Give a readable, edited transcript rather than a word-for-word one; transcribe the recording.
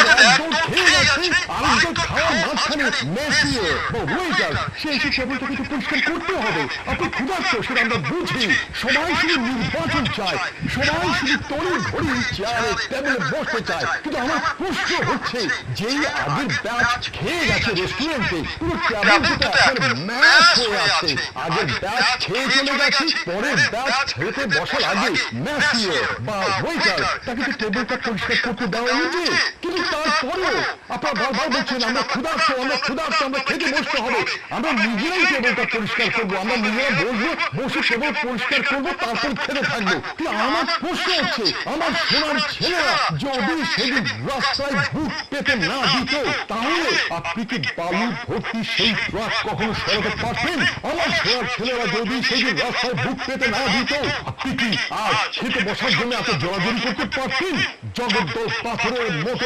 একদম খেয়ে গেছে, আরেকদম খাওয়ার মাঝখানে মেসিয়ে ওয়েটার সে এসে টেবিলটাকে একটু পরিষ্কার করতে হবে। আপনি ক্ষুধার্ত সেটা আমরা বুঝি, সবাই শুধু নির্বাচন চায়, সবাই শুধু তড়ি ঘড়ি চেয়ারে টেবিলে বসতে চায়, কিন্তু আমার প্রশ্ন হচ্ছে যেই আগের ব্যাচ খেয়ে গেছে রেস্টুরেন্টে, পুরো টেবিলটা এখন ম্যাচ হয়ে আছে। আগের ব্যাচ খেয়ে চলে গেছে, পরের ব্যাচ খেতে বসার আগে মেসিয়ে বা ওয়েটার তাকে তো টেবিলটা পরিষ্কার করতে দেওয়া উচিত। কিন্তু তারপরেও আপনারা বারবার বলছেন আমরা ক্ষুধার্ত, আমরা ক্ষুধার্ত, আমরা খেতে বসতে হবে, আমরা নিজেরাই টেবিলটা পরিষ্কার করবো, আমরা নিজেরা বসবো, বসে টেবিল পরিষ্কার করবো, তারপর খেতে থাকবো। কিন্তু আমার প্রশ্ন হচ্ছে আমার সোনার ছেলেরা যদি সেদিন রাস্তায় বুক পেতে না দিত, তাহলে আপনি কি বালু ভর্তি সেই ট্রাক কখনো সরাতে পারতেন? আমার সোনার ছেলেরা যদি সেদিন রাস্তায় বুক পেতে না দিত, আপনি কি আজ খেতে বসার জন্য এত জড়াজড়ি করতে পারতেন? জগদ্দল পাথরের মতো